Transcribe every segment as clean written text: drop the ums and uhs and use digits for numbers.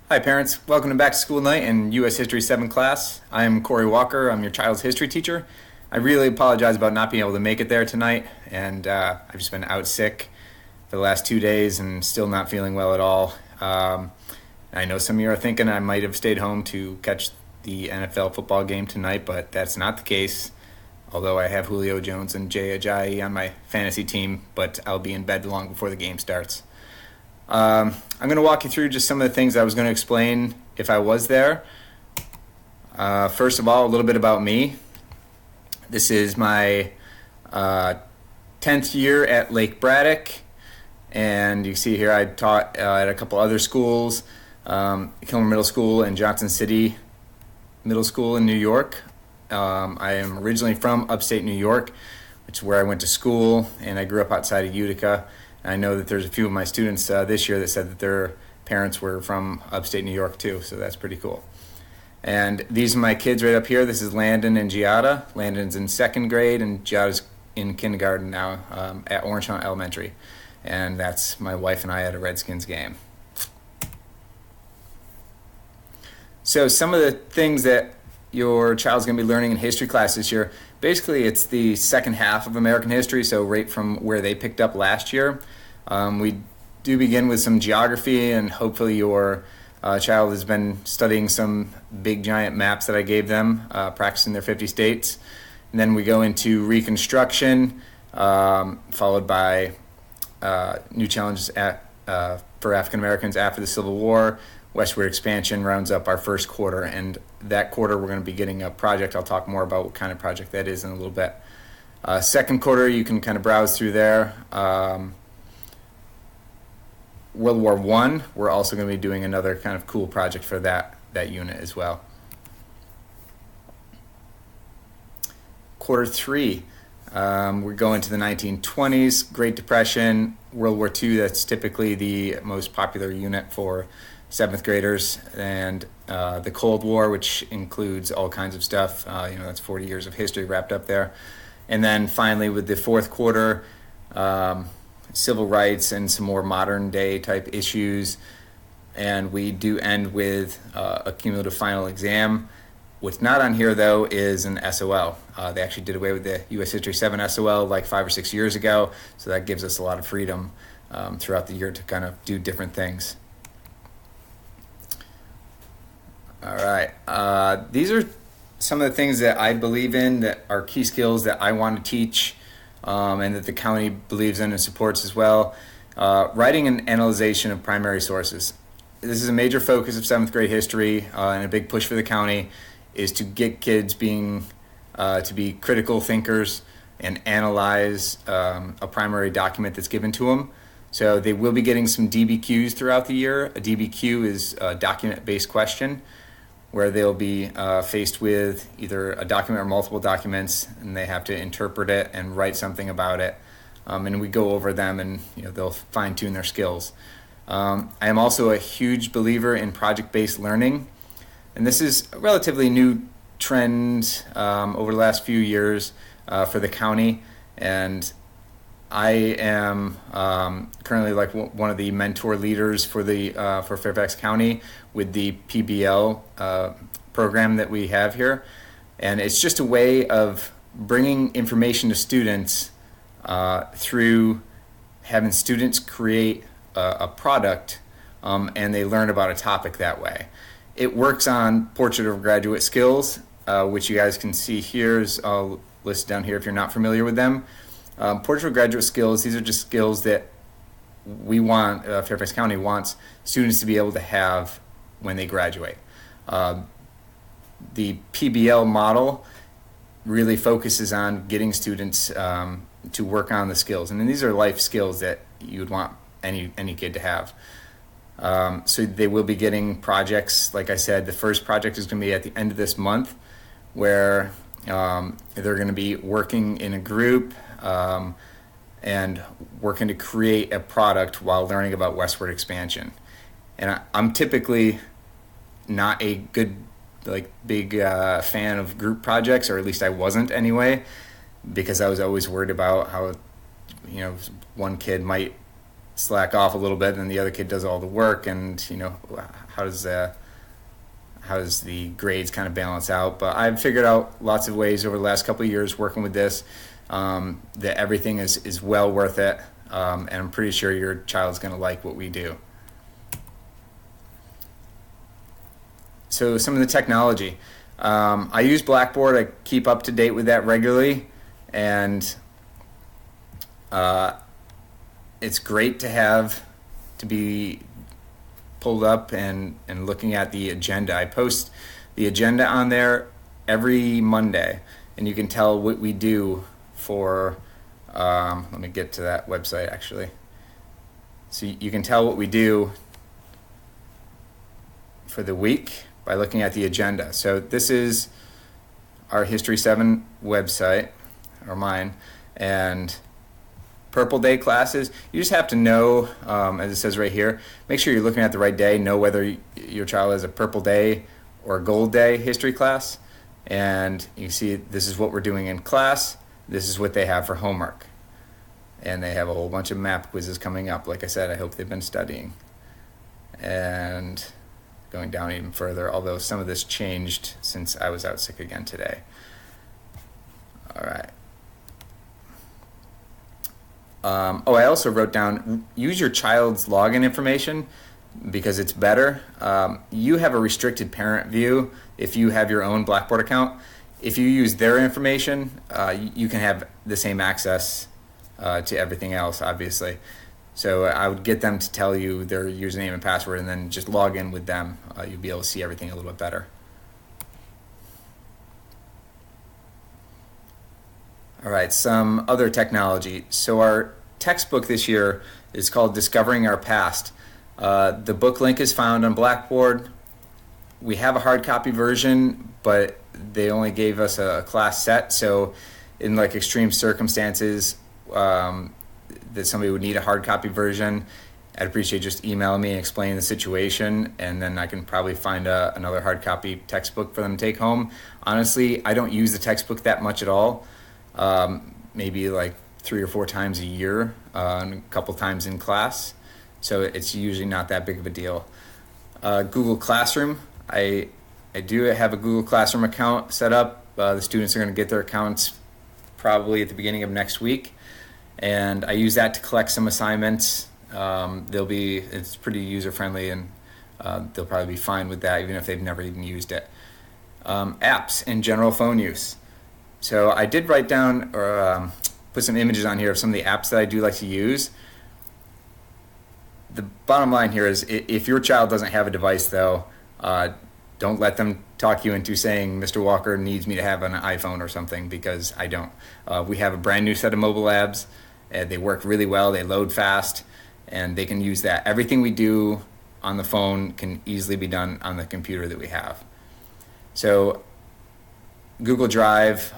Hi parents, welcome to Back to School Night in U.S. History 7 class. I'm Corey Walker, I'm your child's history teacher. I really apologize about not being able to make it there tonight, and I've just been out sick for the last 2 days and still not feeling well at all. I know some of you are thinking I might have stayed home to catch the NFL football game tonight, but that's not the case. Although I have Julio Jones and Jay Ajayi on my fantasy team, but I'll be in bed long before the game starts. I'm going to walk you through just some of the things I was going to explain if I was there. First of all, a little bit about me. This is my 10th year at Lake Braddock, and you see here I taught at a couple other schools, Kilmer Middle School and Johnson City Middle School in New York. I am originally from upstate New York, which is where I went to school, and I grew up outside of Utica. I know that there's a few of my students this year that said that their parents were from upstate New York too, so that's pretty cool. And these are my kids right up here. This is Landon and Giada. Landon's in second grade and Giada's in kindergarten now at Orange Mountain Elementary. And that's my wife and I at a Redskins game. So some of the things that your child's going to be learning in history class this year, basically it's the second half of American history, so right from where they picked up last year. We do begin with some geography, and hopefully your child has been studying some big giant maps that I gave them, practicing their 50 states. And then we go into Reconstruction, followed by new challenges for African Americans after the Civil War. Westward expansion rounds up our first quarter, and that quarter we're going to be getting a project. I'll talk more about what kind of project that is in a little bit. Second quarter, you can kind of browse through there. World War I, we're also going to be doing another kind of cool project for that unit as well. Quarter 3, we're going to the 1920s, Great Depression, World War II. That's typically the most popular unit for 7th graders, and the Cold War, which includes all kinds of stuff. That's 40 years of history wrapped up there. And then finally, with the fourth quarter, civil rights and some more modern day type issues. And we do end with a cumulative final exam. What's not on here, though, is an SOL. They actually did away with the U.S. History 7 SOL like 5 or 6 years ago, so that gives us a lot of freedom throughout the year to kind of do different things. All right. These are some of the things that I believe in that are key skills that I want to teach and that the county believes in and supports as well. Writing and analyzation of primary sources. This is a major focus of 7th grade history and a big push for the county is to get kids to be critical thinkers and analyze a primary document that's given to them. So they will be getting some DBQs throughout the year. A DBQ is a document-based question, where they'll be faced with either a document or multiple documents, and they have to interpret it and write something about it. And we go over them, and they'll fine-tune their skills. I am also a huge believer in project-based learning, and this is a relatively new trend over the last few years for the county. And I am currently like one of the mentor leaders for Fairfax County with the PBL program that we have here, and it's just a way of bringing information to students through having students create a product, and they learn about a topic that way. It works on Portrait of Graduate Skills, which you guys can see here. I'll list down here if you're not familiar with them. Portrait of Graduate Skills, these are just skills that we want, Fairfax County wants students to be able to have when they graduate. The PBL model really focuses on getting students to work on the skills. And these are life skills that you would want any kid to have. So they will be getting projects. Like I said, the first project is going to be at the end of this month, where they're going to be working in a group and working to create a product while learning about westward expansion. And I'm typically not a good, big fan of group projects, or at least I wasn't anyway, because I was always worried about how, one kid might slack off a little bit, and the other kid does all the work, and how does the grades kind of balance out? But I've figured out lots of ways over the last couple of years working with this, that everything is well worth it, and I'm pretty sure your child's going to like what we do. So some of the technology. I use Blackboard. I keep up to date with that regularly, and it's great to be pulled up and looking at the agenda. I post the agenda on there every Monday, and you can tell what we do for, let me get to that website actually. So you can tell what we do for the week by looking at the agenda. So this is our History 7 website, or mine, and Purple Day classes, you just have to know, as it says right here, make sure you're looking at the right day, know whether your child has a Purple Day or a Gold Day history class, and you see this is what we're doing in class, this is what they have for homework. And they have a whole bunch of map quizzes coming up. Like I said, I hope they've been studying. And going down even further, although some of this changed since I was out sick again today. All right. I also wrote down, use your child's login information because it's better. You have a restricted parent view if you have your own Blackboard account. If you use their information, you can have the same access to everything else, obviously. So I would get them to tell you their username and password, and then just log in with them. You'll be able to see everything a little bit better. All right, some other technology. So our textbook this year is called Discovering Our Past. The book link is found on Blackboard. We have a hard copy version, but they only gave us a class set. So in like extreme circumstances that somebody would need a hard copy version, I'd appreciate just emailing me and explaining the situation, and then I can probably find another hard copy textbook for them to take home. Honestly, I don't use the textbook that much at all. Maybe like 3 or 4 times a year, and a couple times in class. So it's usually not that big of a deal. Google Classroom. I do have a Google Classroom account set up. The students are going to get their accounts probably at the beginning of next week. And I use that to collect some assignments. It's pretty user-friendly, and they'll probably be fine with that even if they've never even used it. Apps and general phone use. So I did write down or put some images on here of some of the apps that I do like to use. The bottom line here is if your child doesn't have a device, though, don't let them talk you into saying Mr. Walker needs me to have an iPhone or something, because I don't. We have a brand new set of mobile labs. They work really well. They load fast, and they can use that. Everything we do on the phone can easily be done on the computer that we have. So Google Drive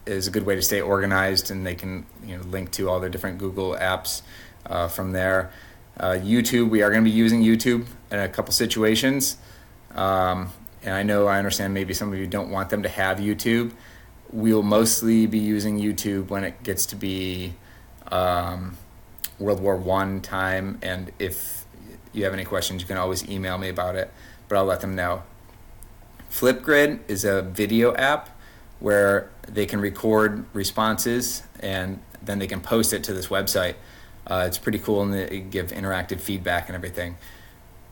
is a good way to stay organized, and they can link to all their different Google apps from there. YouTube, we are going to be using YouTube in a couple situations. And I understand maybe some of you don't want them to have YouTube. We'll mostly be using YouTube when it gets to be World War I time, and if you have any questions, you can always email me about it, but I'll let them know. Flipgrid is a video app where they can record responses, and then they can post it to this website. It's pretty cool, and they give interactive feedback and everything.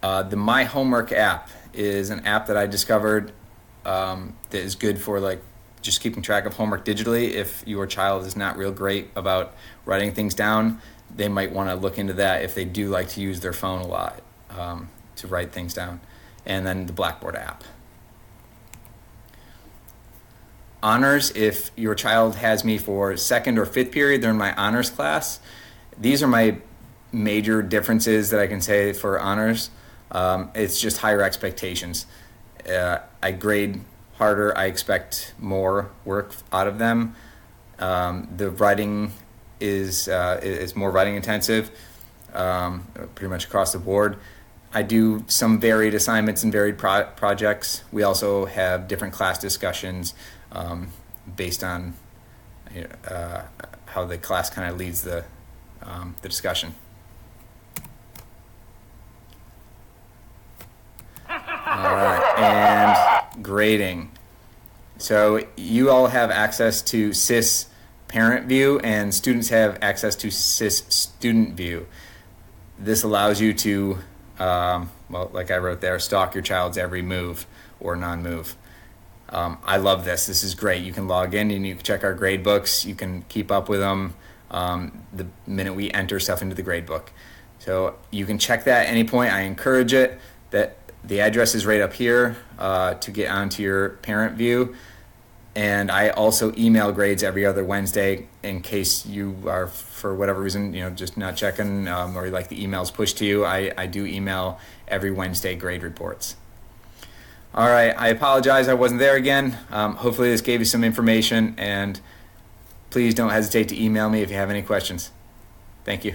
The My Homework app is an app that I discovered that is good for just keeping track of homework digitally. If your child is not real great about writing things down, they might want to look into that if they do like to use their phone a lot to write things down. And then the Blackboard app. Honors, if your child has me for 2nd or 5th period, they're in my honors class. These are my major differences that I can say for honors. It's just higher expectations. I grade harder. I expect more work out of them. The writing is more writing intensive, pretty much across the board. I do some varied assignments and varied projects. We also have different class discussions based on how the class kind of leads the the discussion. All right, and grading. So you all have access to SIS parent view, and students have access to SIS student view. This allows you to, well, like I wrote there, stalk your child's every move or non-move. I love this. This is great. You can log in and you can check our grade books. You can keep up with them the minute we enter stuff into the grade book. So you can check that at any point. I encourage it. That the address is right up here to get onto your parent view. And I also email grades every other Wednesday in case you are, for whatever reason, just not checking or like the emails pushed to you. I do email every Wednesday grade reports. All right, I apologize I wasn't there again. Hopefully this gave you some information, and please don't hesitate to email me if you have any questions. Thank you.